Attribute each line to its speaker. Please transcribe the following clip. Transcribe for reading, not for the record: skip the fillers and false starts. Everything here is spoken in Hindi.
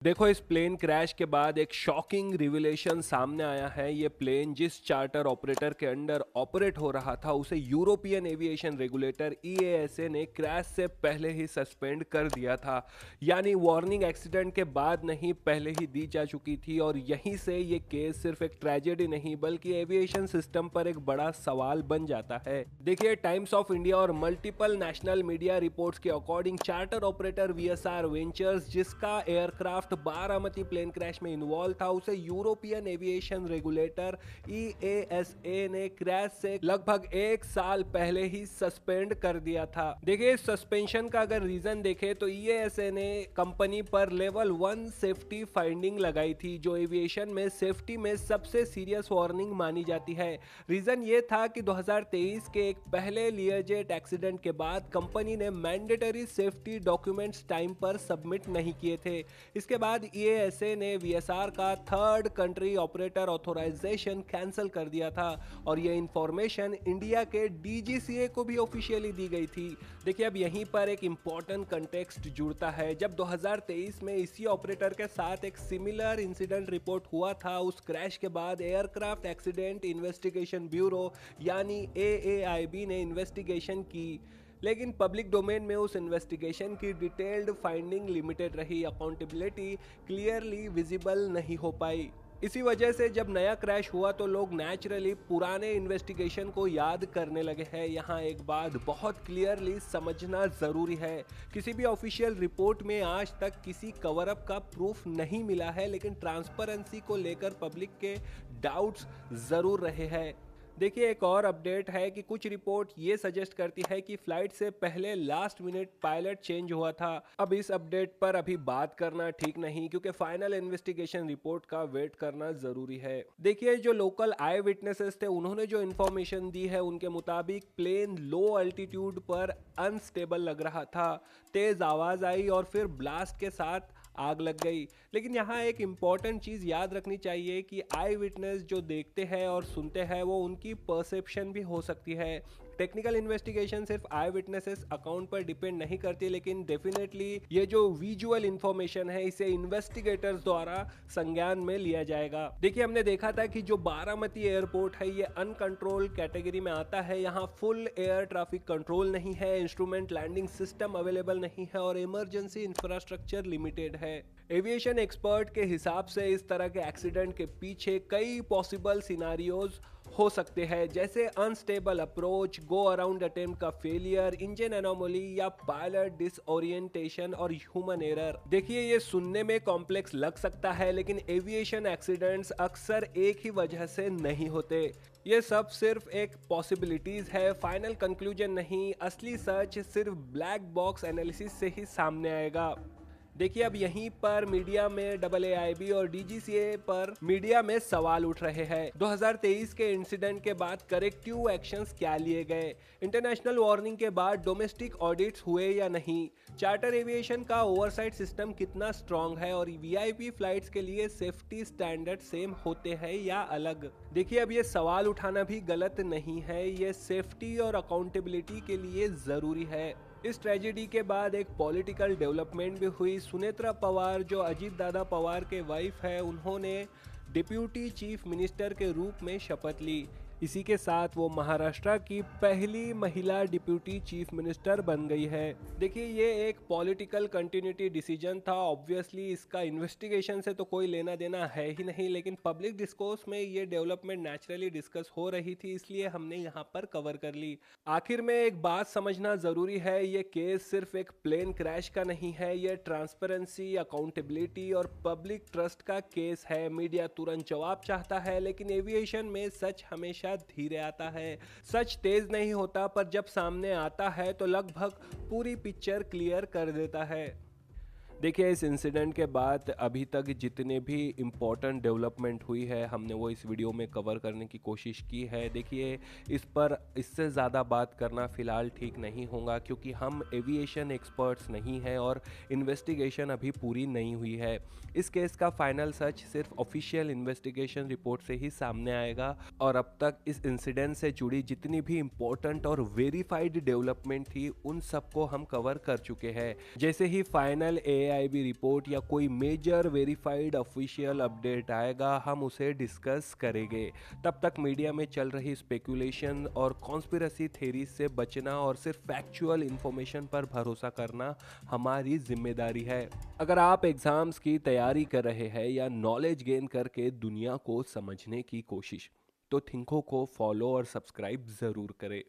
Speaker 1: देखो, इस प्लेन क्रैश के बाद एक शॉकिंग रिविलेशन सामने आया है। ये प्लेन जिस चार्टर ऑपरेटर के अंडर ऑपरेट हो रहा था उसे यूरोपियन एविएशन रेगुलेटर EASA ने क्रैश से पहले ही सस्पेंड कर दिया था। यानी वार्निंग एक्सीडेंट के बाद नहीं, पहले ही दी जा चुकी थी। और यहीं से ये केस सिर्फ एक ट्रेजेडी नहीं बल्कि एविएशन सिस्टम पर एक बड़ा सवाल बन जाता है। देखिए, टाइम्स ऑफ इंडिया और मल्टीपल नेशनल मीडिया रिपोर्ट्स के according charter operator VSR ventures, जिसका एयरक्राफ्ट बारामती प्लेन क्रैश में इन्वॉल्व था, उसे यूरोपियन एविएशन रेगुलेटर EASA ने क्रैश से लगभग 1 साल पहले ही सस्पेंड कर दिया था। देखिए, सस्पेंशन का अगर रीजन देखें तो EASA ने कंपनी पर लेवल 1 सेफ्टी फाइंडिंग लगाई थी, जो एविएशन में सेफ्टी में सबसे सीरियस वार्निंग मानी जाती है। रीजन ये था कि 2023 के एक पहले लियरजेट एक्सीडेंट के बाद कंपनी ने मैंडेटरी सेफ्टी डॉक्यूमेंट्स टाइम पर सबमिट नहीं किए थे। इसके बाद EASA ने VSR का third country operator authorisation cancel कर दिया था और यह इंफॉर्मेशन इंडिया के DGCA को भी ऑफिशियली दी गई थी। देखिए, अब यहीं पर एक इंपॉर्टेंट कंटेक्स्ट जुड़ता है। जब 2023 में इसी ऑपरेटर के साथ एक सिमिलर इंसिडेंट रिपोर्ट हुआ था, उस क्रैश के बाद एयरक्राफ्ट एक्सीडेंट इन्वेस्टिगेशन ब्यूरो यानी AAIB ने इन्वेस्टिगेशन की, लेकिन पब्लिक डोमेन में उस इन्वेस्टिगेशन की डिटेल्ड फाइंडिंग लिमिटेड रही। अकाउंटेबिलिटी क्लियरली विजिबल नहीं हो पाई। इसी वजह से जब नया क्रैश हुआ तो लोग नेचुरली पुराने इन्वेस्टिगेशन को याद करने लगे हैं। यहाँ एक बात बहुत क्लियरली समझना ज़रूरी है, किसी भी ऑफिशियल रिपोर्ट में आज तक किसी कवर अप का प्रूफ नहीं मिला है, लेकिन ट्रांसपेरेंसी को लेकर पब्लिक के डाउट्स ज़रूर रहे हैं। देखिए, एक और अपडेट है कि कुछ रिपोर्ट ये सजेस्ट करती है कि फ्लाइट से पहले लास्ट मिनट पायलट चेंज हुआ था। अब इस अपडेट पर अभी बात करना ठीक नहीं, क्योंकि फाइनल इन्वेस्टिगेशन रिपोर्ट का वेट करना जरूरी है। देखिए, जो लोकल आई विटनेसेस थे उन्होंने जो इन्फॉर्मेशन दी है उनके मुताबिक प्लेन लो अल्टीट्यूड पर अनस्टेबल लग रहा था, तेज आवाज आई और फिर ब्लास्ट के साथ आग लग गई। लेकिन यहाँ एक इम्पॉर्टेंट चीज़ याद रखनी चाहिए कि आई विटनेस जो देखते हैं और सुनते हैं वो उनकी परसेप्शन भी हो सकती है। टेक्निकल इन्वेस्टिगेशन सिर्फ आई विटनेसेस अकाउंट पर डिपेंड नहीं करती, लेकिन डेफिनेटली ये जो विजुअल इंफॉर्मेशन है इसे इन्वेस्टिगेटर्स द्वारा संज्ञान में लिया जाएगा। देखिए, हमने देखा था कि जो बारामती एयरपोर्ट है ये अनकंट्रोल कैटेगरी में आता है। यहाँ फुल एयर ट्रैफिक कंट्रोल नहीं है, इंस्ट्रूमेंट लैंडिंग सिस्टम अवेलेबल नहीं है और इमरजेंसी इंफ्रास्ट्रक्चर लिमिटेड है। एविएशन एक्सपर्ट के हिसाब से इस तरह के एक्सीडेंट के पीछे कई पॉसिबल सिनारियोज हो सकते हैं, जैसे unstable approach, go around attempt का फेलियर, इंजन एनोमली या पायलट डिसओरिएंटेशन और ह्यूमन एरर। देखिए, ये सुनने में कॉम्प्लेक्स लग सकता है, लेकिन एविएशन एक्सीडेंट्स अक्सर एक ही वजह से नहीं होते। ये सब सिर्फ एक पॉसिबिलिटीज है, फाइनल कंक्लूजन नहीं। असली सच सिर्फ ब्लैक बॉक्स एनालिसिस से ही सामने आएगा। देखिए, अब यहीं पर मीडिया में AAIB और DGCA पर मीडिया में सवाल उठ रहे हैं। 2023 के इंसिडेंट के बाद करेक्टिव एक्शंस क्या लिए गए? इंटरनेशनल वार्निंग के बाद डोमेस्टिक ऑडिट्स हुए या नहीं? चार्टर एविएशन का ओवरसाइट सिस्टम कितना स्ट्रांग है और VIP फ्लाइट्स के लिए सेफ्टी स्टैंडर्ड सेम होते हैं या अलग? देखिए, अब ये सवाल उठाना भी गलत नहीं है, ये सेफ्टी और अकाउंटेबिलिटी के लिए ज़रूरी है। इस ट्रेजेडी के बाद एक पॉलिटिकल डेवलपमेंट भी हुई। सुनेत्रा पवार, जो अजीत दादा पवार के वाइफ है, उन्होंने डिप्यूटी चीफ मिनिस्टर के रूप में शपथ ली। इसी के साथ वो महाराष्ट्र की पहली महिला डिप्यूटी चीफ मिनिस्टर बन गई है। देखिए, ये एक पॉलिटिकल कंटिन्यूटी डिसीजन था। ऑब्वियसली इसका इन्वेस्टिगेशन से तो कोई लेना देना है ही नहीं, लेकिन पब्लिक डिस्कोर्स में ये डेवलपमेंट नेचुरली डिस्कस हो रही थी, इसलिए हमने यहाँ पर कवर कर ली। आखिर में एक बात समझना ज़रूरी है, ये केस सिर्फ एक प्लेन क्रैश का नहीं है, ये ट्रांसपेरेंसी, अकाउंटेबिलिटी और पब्लिक ट्रस्ट का केस है। मीडिया तुरंत जवाब चाहता है, लेकिन एविएशन में सच हमेशा धीरे आता है। सच तेज नहीं होता, पर जब सामने आता है तो लगभग पूरी पिक्चर क्लियर कर देता है। देखिए, इस इंसिडेंट के बाद अभी तक जितने भी इम्पोर्टेंट डेवलपमेंट हुई है हमने वो इस वीडियो में कवर करने की कोशिश की है। देखिए, इस पर इससे ज़्यादा बात करना फ़िलहाल ठीक नहीं होगा, क्योंकि हम एविएशन एक्सपर्ट्स नहीं हैं और इन्वेस्टिगेशन अभी पूरी नहीं हुई है। इस केस का फाइनल सच सिर्फ ऑफिशियल इन्वेस्टिगेशन रिपोर्ट से ही सामने आएगा और अब तक इस इंसिडेंट से जुड़ी जितनी भी इम्पोर्टेंट और वेरीफाइड डेवलपमेंट थी उन सबको हम कवर कर चुके हैं। जैसे ही फाइनल AIB रिपोर्ट या कोई मेजर वेरीफाइड ऑफिशियल अपडेट आएगा हम उसे डिस्कस करेंगे। तब तक मीडिया में चल रही स्पेकुलेशन और कॉन्स्पिरेसी थेरीज से बचना और सिर्फ फैक्चुअल इंफॉर्मेशन पर भरोसा करना हमारी जिम्मेदारी है। अगर आप एग्जाम्स की तैयारी कर रहे हैं या नॉलेज गेन करके दुनिया को समझने की कोशिश, तो थिंको को फॉलो और सब्सक्राइब जरूर करें।